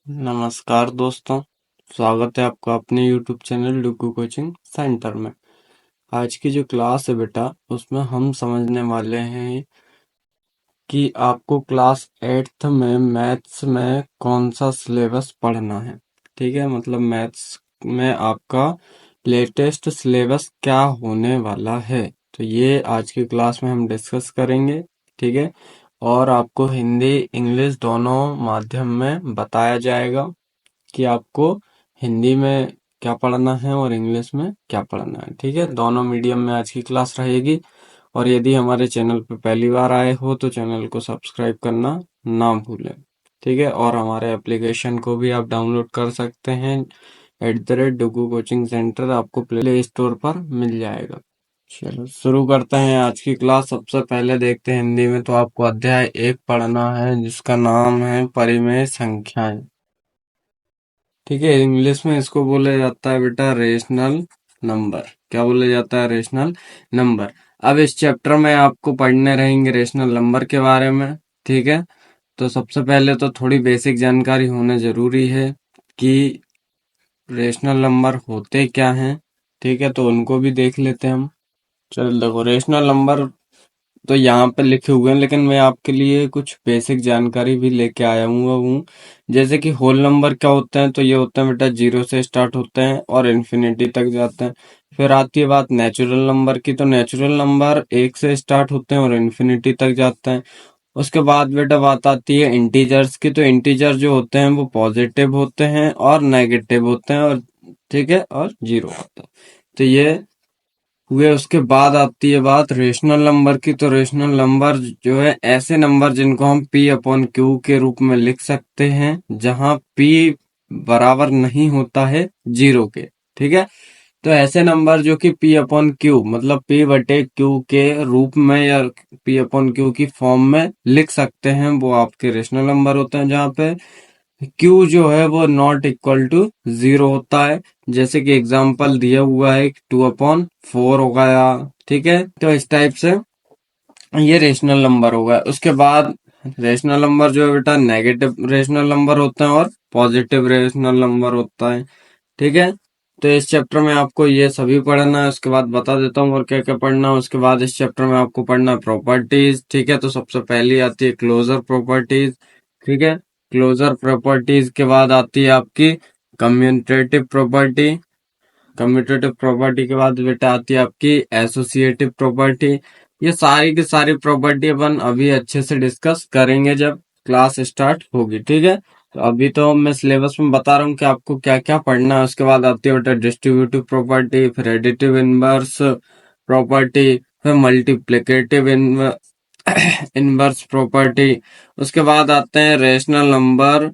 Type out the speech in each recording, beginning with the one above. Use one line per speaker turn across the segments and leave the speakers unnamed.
नमस्कार दोस्तों, स्वागत है आपका अपने YouTube चैनल डुगू कोचिंग सेंटर में। आज की जो क्लास है बेटा, उसमें हम समझने वाले हैं कि आपको क्लास 8th में मैथ्स में कौन सा सिलेबस पढ़ना है। ठीक है, मतलब मैथ्स में आपका लेटेस्ट सिलेबस क्या होने वाला है, तो ये आज की क्लास में हम डिस्कस करेंगे। ठीक है, और आपको हिंदी इंग्लिश दोनों माध्यम में बताया जाएगा कि आपको हिंदी में क्या पढ़ना है और इंग्लिश में क्या पढ़ना है। ठीक है, दोनों मीडियम में आज की क्लास रहेगी। और यदि हमारे चैनल पर पहली बार आए हो तो चैनल को सब्सक्राइब करना ना भूलें। ठीक है, और हमारे एप्लीकेशन को भी आप डाउनलोड कर सकते हैं। @डुगू कोचिंग सेंटर आपको प्ले स्टोर पर मिल जाएगा। चलो शुरू करते हैं आज की क्लास। सबसे पहले देखते हैं हिंदी में, तो आपको अध्याय 1 पढ़ना है जिसका नाम है परिमेय संख्याएं। ठीक है, इंग्लिश में इसको बोला जाता है बेटा रेशनल नंबर। क्या बोला जाता है? Rational number. अब इस चैप्टर में आपको पढ़ने रहेंगे रेशनल नंबर के बारे में। ठीक है, तो सबसे पहले तो थोड़ी बेसिक जानकारी होना जरूरी है कि रेशनल नंबर होते क्या हैं। ठीक है, तो उनको भी देख लेते हैं हम। चल देखो, रेशनल नंबर तो यहाँ पे लिखे हुए हैं, लेकिन मैं आपके लिए कुछ बेसिक जानकारी भी लेके आया हूँ। जैसे कि होल नंबर क्या होते हैं, तो ये होते हैं बेटा 0 से स्टार्ट होते हैं और इन्फिनिटी तक जाते हैं। फिर आती है बात नेचुरल नंबर की, तो नेचुरल नंबर 1 से स्टार्ट होते हैं और इन्फिनिटी तक जाते हैं। उसके बाद बेटा बात आती है इंटीजर्स की, तो इंटीजर जो होते हैं वो पॉजिटिव होते हैं और नेगेटिव होते हैं, और ठीक है, और जीरो होता है। तो ये हुए। उसके बाद आती है बात रेशनल नंबर की, तो रेशनल नंबर जो है ऐसे नंबर जिनको हम पी अपॉन क्यू के रूप में लिख सकते हैं, जहां पी बराबर नहीं होता है जीरो के। ठीक है, तो ऐसे नंबर जो कि पी अपॉन क्यू मतलब पी बटे क्यू के रूप में या पी अपॉन क्यू की फॉर्म में लिख सकते हैं, वो आपके रेशनल नंबर होते हैं, जहाँ पे क्यू जो है वो नॉट इक्वल टू जीरो होता है। जैसे कि एग्जाम्पल दिया हुआ है 2/4 हो गया। ठीक है, तो इस टाइप से ये रेशनल नंबर हो गया। उसके बाद रेशनल नंबर जो है बेटा नेगेटिव रेशनल नंबर होते हैं और पॉजिटिव रेशनल नंबर होता है। ठीक है, तो इस चैप्टर में आपको ये सभी पढ़ना है। उसके बाद बता देता हूँ और क्या क्या पढ़ना है। उसके बाद इस चैप्टर में आपको पढ़ना है प्रॉपर्टीज। ठीक है, तो सबसे पहली आती है क्लोजर प्रॉपर्टीज। ठीक है, क्लोजर प्रॉपर्टीज के बाद आती है आपकी कम्यूटेटिव प्रॉपर्टी। कम्यूटेटिव प्रॉपर्टी के बाद बेटा आती है आपकी एसोसिएटिव प्रॉपर्टी। ये सारी की सारी प्रॉपर्टी अपन अभी अच्छे से डिस्कस करेंगे जब क्लास स्टार्ट होगी। ठीक है, तो अभी तो मैं सिलेबस में बता रहा हूँ कि आपको क्या क्या पढ़ना है। उसके बाद आती है बेटा डिस्ट्रीब्यूटिव प्रॉपर्टी, फिर एडिटिव इनवर्स प्रॉपर्टी, फिर मल्टीप्लिकेटिव इनवर्स प्रॉपर्टी। उसके बाद आते हैं रेशनल नंबर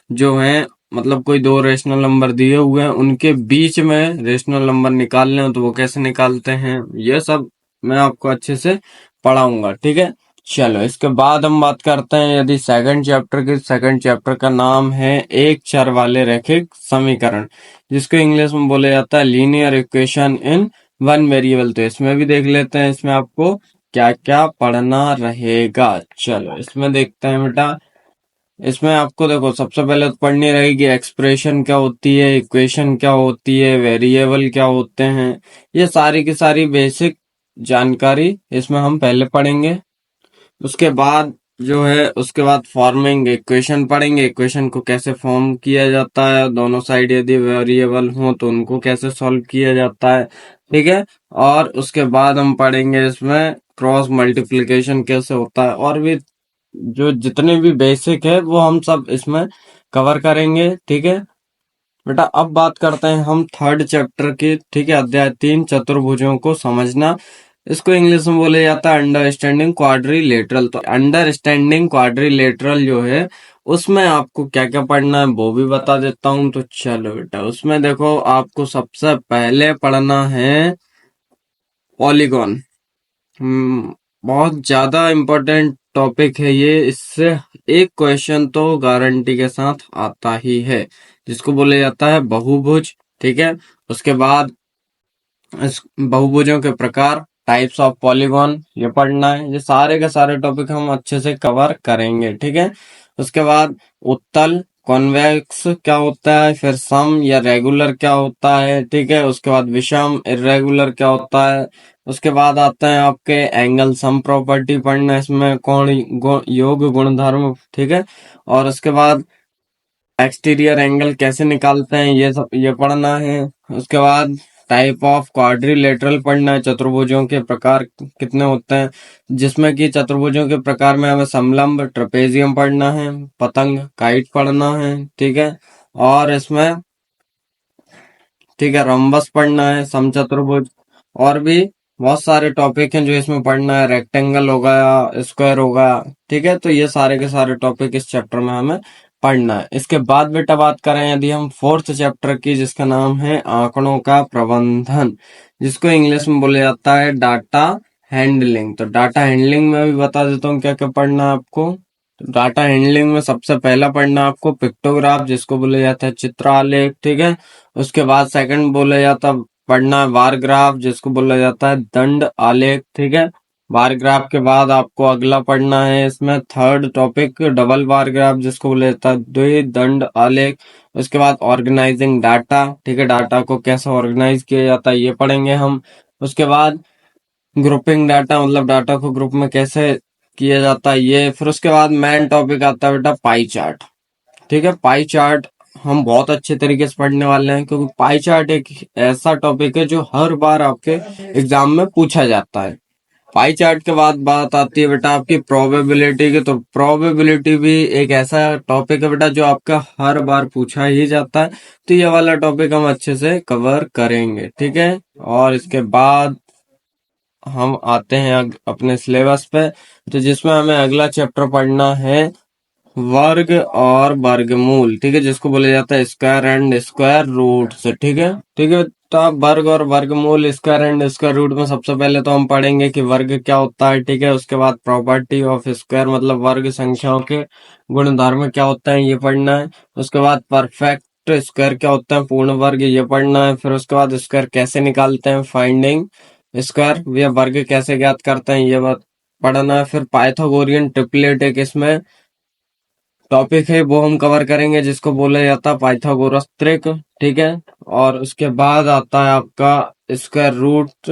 जो हैं, मतलब कोई दो रेशनल नंबर दिए हुए हैं, उनके बीच में रेशनल नंबर निकालने हो तो वो कैसे निकालते हैं, ये सब मैं आपको अच्छे से पढ़ाऊंगा। ठीक है, चलो इसके बाद हम बात करते हैं यदि सेकंड चैप्टर की। सेकंड चैप्टर का नाम है एक चर वाले रैखिक समीकरण, जिसको इंग्लिश में बोला जाता है linear equation in one variable. तो इसमें भी देख लेते हैं इसमें आपको क्या क्या पढ़ना रहेगा। चलो इसमें देखते हैं बेटा। इसमें आपको देखो सबसे पहले तो पढ़नी रहेगी एक्सप्रेशन क्या होती है, इक्वेशन क्या होती है, वेरिएबल क्या होते हैं। ये सारी की सारी बेसिक जानकारी इसमें हम पहले पढ़ेंगे। उसके बाद जो है उसके बाद फॉर्मिंग इक्वेशन पढ़ेंगे, इक्वेशन को कैसे फॉर्म किया जाता है, दोनों साइड यदि वेरिएबल हो तो उनको कैसे सॉल्व किया जाता है। ठीक है, और उसके बाद हम पढ़ेंगे इसमें क्रॉस मल्टीप्लिकेशन कैसे होता है, और भी जो जितने भी बेसिक है वो हम सब इसमें कवर करेंगे। ठीक है बेटा, अब बात करते हैं हम थर्ड चैप्टर की। ठीक है, अध्याय 3 चतुर्भुजों को समझना। इसको इंग्लिश में बोले जाता है अंडरस्टैंडिंग क्वाड्रिलेटरल। तो अंडरस्टैंडिंग क्वाड्रिलेटरल जो है उसमें आपको क्या क्या पढ़ना है वो भी बता देता हूँ। तो चलो बेटा, उसमें देखो आपको सबसे पहले पढ़ना है पॉलीगॉन। बहुत ज्यादा इम्पोर्टेंट टॉपिक है ये। इससे एक क्वेश्चन तो गारंटी के साथ आता ही है, जिसको बोला जाता है बहुभुज। ठीक है, उसके बाद इस बहुभुजों के प्रकार, टाइप्स ऑफ पॉलीगॉन, ये पढ़ना है। ये सारे के सारे टॉपिक हम अच्छे से कवर करेंगे। ठीक है, उसके बाद उत्तल कॉन्वेक्स क्या होता है, फिर सम या रेगुलर क्या होता है, ठीक है। उसके बाद विषम इर्रेगुलर क्या होता है। उसके बाद आते हैं आपके एंगल सम प्रॉपर्टी पढ़ना, इसमें योग गुणधर्म, ठीक है। और उसके बाद एक्सटीरियर एंगल कैसे निकालते हैं, ये सब ये पढ़ना है। उसके बाद टाइप ऑफ क्वाड्रिलेटरल पढ़ना है, चतुर्भुजों के प्रकार कितने होते हैं, जिसमें कि चतुर्भुजों के प्रकार में हमें समलंब ट्रेपेजियम पढ़ना है, पतंग काइट पढ़ना है, ठीक है। और इसमें, ठीक है, रम्बस पढ़ना है, समचतुर्भुज, और भी बहुत सारे टॉपिक हैं जो इसमें पढ़ना है, रेक्टेंगल हो गया, स्क्वायर हो गया, ठीक है। तो ये सारे के सारे टॉपिक इस चैप्टर में हमें पढ़ना है। इसके बाद बेटा बात करें यदि हम फोर्थ चैप्टर की, जिसका नाम है आंकड़ों का प्रबंधन, जिसको इंग्लिश में बोला जाता है डाटा हैंडलिंग। तो डाटा हैंडलिंग में भी बता देता हूँ क्या क्या पढ़ना है आपको। तो डाटा हैंडलिंग में सबसे पहला पढ़ना है आपको पिक्टोग्राफ, जिसको बोला जाता है चित्र आलेख, ठीक है। उसके बाद सेकंड बोला जाता पढ़ना है बार ग्राफ, जिसको बोला जाता है दंड आलेख, ठीक है। बार ग्राफ के बाद आपको अगला पढ़ना है इसमें third topic double bar graph, जिसको बोला जाता है द्विदंड आलेख। उसके बाद ऑर्गेनाइजिंग डाटा, ठीक है, डाटा को कैसे ऑर्गेनाइज किया जाता है ये पढ़ेंगे हम। उसके बाद ग्रुपिंग डाटा, मतलब डाटा को ग्रुप में कैसे किया जाता है ये। फिर उसके बाद मेन टॉपिक आता है बेटा पाई चार्ट, ठीक है। पाई चार्ट हम बहुत अच्छे तरीके से पढ़ने वाले हैं, क्योंकि पाई चार्ट एक ऐसा टॉपिक है जो हर बार आपके एग्जाम में पूछा जाता है। पाई चार्ट के बाद बात आती है बेटा आपकी प्रोबेबिलिटी की। तो प्रोबेबिलिटी भी एक ऐसा टॉपिक है बेटा जो आपका हर बार पूछा ही जाता है। तो ये वाला टॉपिक हम अच्छे से कवर करेंगे, ठीक है। और इसके बाद हम आते हैं अपने सिलेबस पे, तो जिसमें हमें अगला चैप्टर पढ़ना है वर्ग और वर्गमूल, ठीक है, जिसको बोला जाता है स्क्वायर एंड स्क्वायर रूट्स, ठीक है। ठीक है, तो आप वर्ग और वर्गमूल, स्क्वायर एंड स्क्वायर रूट में सबसे पहले तो हम पढ़ेंगे कि वर्ग क्या होता है, ठीक है। उसके बाद प्रॉपर्टी ऑफ स्क्वायर, मतलब वर्ग संख्याओं के गुणधर्म क्या होता है, ये पढ़ना है। उसके बाद परफेक्ट स्क्वायर क्या होता है, पूर्ण वर्ग, ये पढ़ना है। फिर उसके बाद स्क्वायर कैसे निकालते हैं, फाइंडिंग स्क्वायर, या वर्ग कैसे ज्ञात करते हैं, ये बात पढ़ना है। फिर पाइथागोरियन ट्रिपलेट एक इसमें टॉपिक है, वो हम कवर करेंगे, जिसको बोला जाता है पाइथागोरस त्रिक, ठीक है। और उसके बाद आता है आपका स्क्वायर रूट।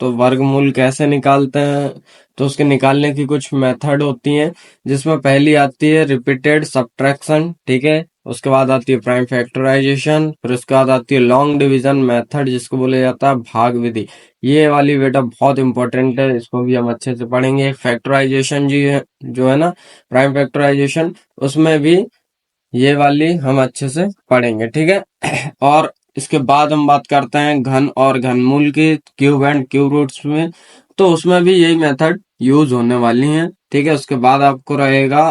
तो वर्गमूल कैसे निकालते हैं, तो उसके निकालने की कुछ मेथड होती हैं, जिसमें पहली आती है रिपीटेड सब्ट्रैक्शन, ठीक है। उसके बाद आती है प्राइम फैक्टराइजेशन, फिर उसके बाद आती है लॉन्ग डिवीजन मेथड, जिसको बोला जाता है भाग विधि। ये वाली बेटा बहुत इंपॉर्टेंट है, इसको भी हम अच्छे से पढ़ेंगे। फैक्टराइजेशन जी है जो है ना, प्राइम फैक्टराइजेशन, उसमें भी ये वाली हम अच्छे से पढ़ेंगे, ठीक है। और इसके बाद हम बात करते हैं घन और घनमूल की, क्यूब एंड क्यूब रूट्स में, तो उसमें भी यही मेथड यूज होने वाली है, ठीक है। उसके बाद आपको रहेगा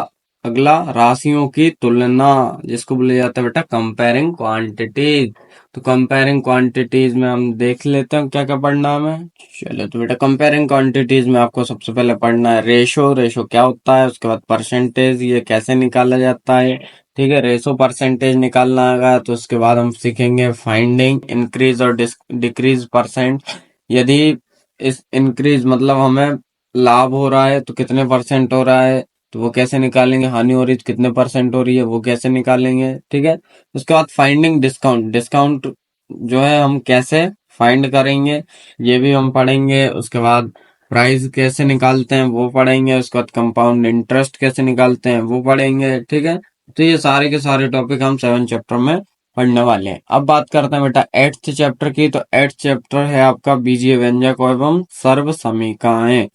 अगला राशियों की तुलना, जिसको बोला जाता है बेटा कंपेयरिंग क्वांटिटीज। तो कंपेयरिंग क्वांटिटीज में हम देख लेते हैं क्या क्या पढ़ना है हमें। चलो, तो बेटा कंपेयरिंग क्वांटिटीज में आपको सबसे पहले पढ़ना है रेशो। रेशो क्या होता है, उसके बाद परसेंटेज, ये कैसे निकाला जाता है, ठीक है। रेशो परसेंटेज निकालना आएगा, तो उसके बाद हम सीखेंगे फाइंडिंग इंक्रीज और डिक्रीज परसेंट। यदि इस इंक्रीज मतलब हमें लाभ हो रहा है तो कितने परसेंट हो रहा है, तो वो कैसे निकालेंगे। हानि हो रही है तो कितने परसेंट हो रही है, वो कैसे निकालेंगे, ठीक है। उसके बाद फाइंडिंग डिस्काउंट, डिस्काउंट जो है हम कैसे फाइंड करेंगे, ये भी हम पढ़ेंगे। उसके बाद प्राइस कैसे निकालते हैं वो पढ़ेंगे। उसके बाद कंपाउंड इंटरेस्ट कैसे निकालते हैं वो पढ़ेंगे, ठीक है। तो ये सारे के सारे टॉपिक हम 7 चैप्टर में पढ़ने वाले हैं। अब बात करते हैं बेटा 8th चैप्टर की। तो 8th चैप्टर है आपका बीजीय व्यंजक एवं सर्व समीकरणें,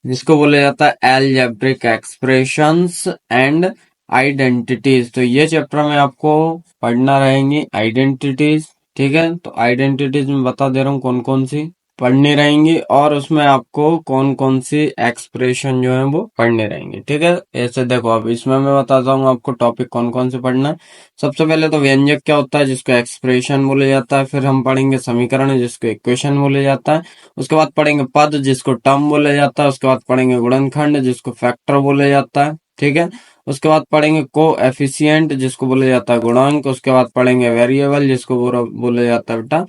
जिसको बोला जाता है एलजेब्रिक एक्सप्रेशंस एंड आइडेंटिटीज। तो ये चैप्टर में आपको पढ़ना रहेंगी आइडेंटिटीज, ठीक है। तो आइडेंटिटीज में बता दे रहा हूँ कौन कौन सी पढ़नी रहेंगी, और उसमें आपको कौन कौन सी एक्सप्रेशन जो है वो पढ़ने रहेंगे, ठीक है। ऐसे देखो, अब इसमें मैं बताता हूँ आपको टॉपिक कौन कौन से पढ़ना है। सबसे पहले तो व्यंजक क्या होता है, जिसको एक्सप्रेशन बोला जाता है। फिर हम पढ़ेंगे समीकरण, जिसको इक्वेशन बोला जाता है। उसके बाद पढ़ेंगे पद, जिसको टर्म बोला जाता है। उसके बाद पढ़ेंगे गुणनखंड, जिसको फैक्टर बोला जाता है, ठीक है। उसके बाद पढ़ेंगे कोएफिशिएंट, जिसको बोला जाता है गुणांक। उसके बाद पढ़ेंगे वेरिएबल, जिसको बोला जाता है बेटा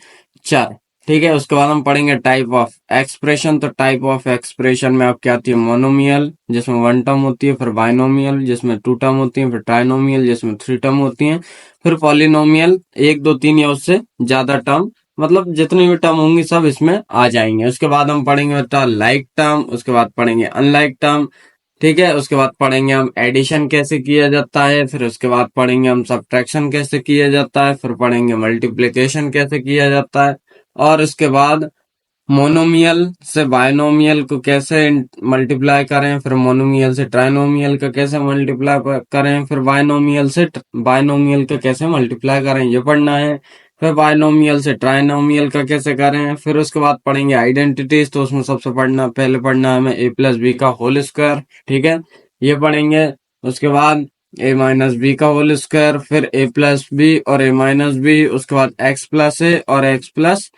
चर। ठीक है। उसके बाद हम पढ़ेंगे टाइप ऑफ एक्सप्रेशन। तो टाइप ऑफ एक्सप्रेशन में आपकी आती है मोनोमियल, जिसमें वन टर्म होती है, फिर बाइनोमियल जिसमें टू टर्म होती है, फिर ट्राइनोमियल जिसमें थ्री टर्म होती हैं, फिर पॉलिनोमियल एक दो तीन या उससे ज्यादा टर्म, मतलब जितनी भी टर्म होंगी सब इसमें आ जाएंगे। उसके बाद हम पढ़ेंगे बेटा लाइक टर्म, उसके बाद पढ़ेंगे अनलाइक टर्म। ठीक है। उसके बाद पढ़ेंगे हम एडिशन कैसे किया जाता है, फिर उसके बाद पढ़ेंगे हम सब्ट्रैक्शन कैसे किया जाता है, फिर पढ़ेंगे मल्टीप्लिकेशन कैसे किया जाता है, और उसके बाद मोनोमियल से बायनोमियल को कैसे मल्टीप्लाई करें, फिर मोनोमियल से ट्राइनोमियल का कैसे मल्टीप्लाई करें, फिर बायनोमियल से बायनोमियल का कैसे मल्टीप्लाई करें, ये पढ़ना है। फिर बायनोमियल से ट्राइनोमियल का कैसे करें, फिर उसके बाद पढ़ेंगे आइडेंटिटीज। तो उसमें सबसे पहले पढ़ना है हमें ए प्लस बी का होल स्क्वायर। ठीक है, ये पढ़ेंगे। उसके बाद ए माइनस बी का होल स्क्वायर, फिर ए प्लस बी और ए माइनस बी, उसके बाद एक्स प्लस ए और एक्स प्लस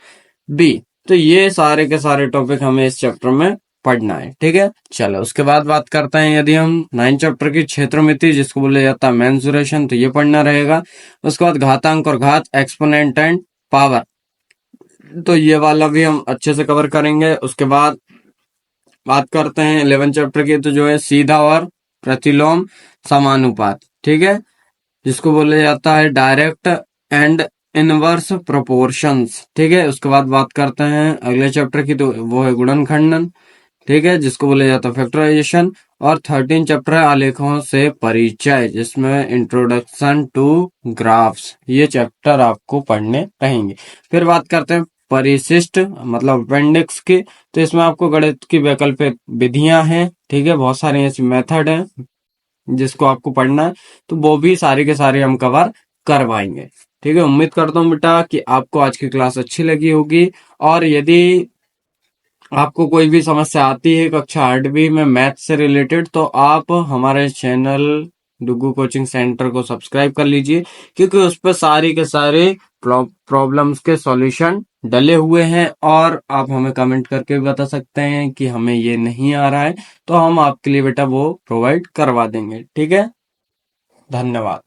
बी। तो ये सारे के सारे टॉपिक हमें इस चैप्टर में पढ़ना है। ठीक है, चलो उसके बाद बात करते हैं यदि हम 9 चैप्टर की क्षेत्रमिति, जिसको बोला जाता है मेंसुरेशन, तो ये पढ़ना रहेगा। उसके बाद घातांक और घात, एक्सपोनेंट एंड पावर, तो ये वाला भी हम अच्छे से कवर करेंगे। उसके बाद बात करते हैं 11 चैप्टर की, तो जो है सीधा और प्रतिलोम समानुपात। ठीक है, जिसको बोला जाता है डायरेक्ट एंड इनवर्स प्रोपोर्शंस। ठीक है। उसके बाद बात करते हैं अगले चैप्टर की, तो वो है गुणनखंडन। ठीक है, जिसको बोला जाता है फैक्टराइजेशन। और 13 चैप्टर है आलेखों से परिचय, जिसमें इंट्रोडक्शन टू ग्राफ्स, ये चैप्टर आपको पढ़ने रहेंगे। फिर बात करते हैं परिशिष्ट मतलब अपेंडिक्स की, तो इसमें आपको गणित की वैकल्पिक विधियां हैं। ठीक है, बहुत सारी ऐसी मेथड है जिसको आपको पढ़ना है, तो वो भी सारे के सारे हम कवर करवाएंगे। ठीक है, उम्मीद करता हूँ बेटा कि आपको आज की क्लास अच्छी लगी होगी। और यदि आपको कोई भी समस्या आती है कक्षा 8वीं में मैथ से रिलेटेड, तो आप हमारे चैनल डुगू कोचिंग सेंटर को सब्सक्राइब कर लीजिए, क्योंकि उस पर सारी के सारे प्रॉब्लम्स के सॉल्यूशन डले हुए हैं। और आप हमें कमेंट करके भी बता सकते हैं कि हमें ये नहीं आ रहा है, तो हम आपके लिए बेटा वो प्रोवाइड करवा देंगे। ठीक है, धन्यवाद।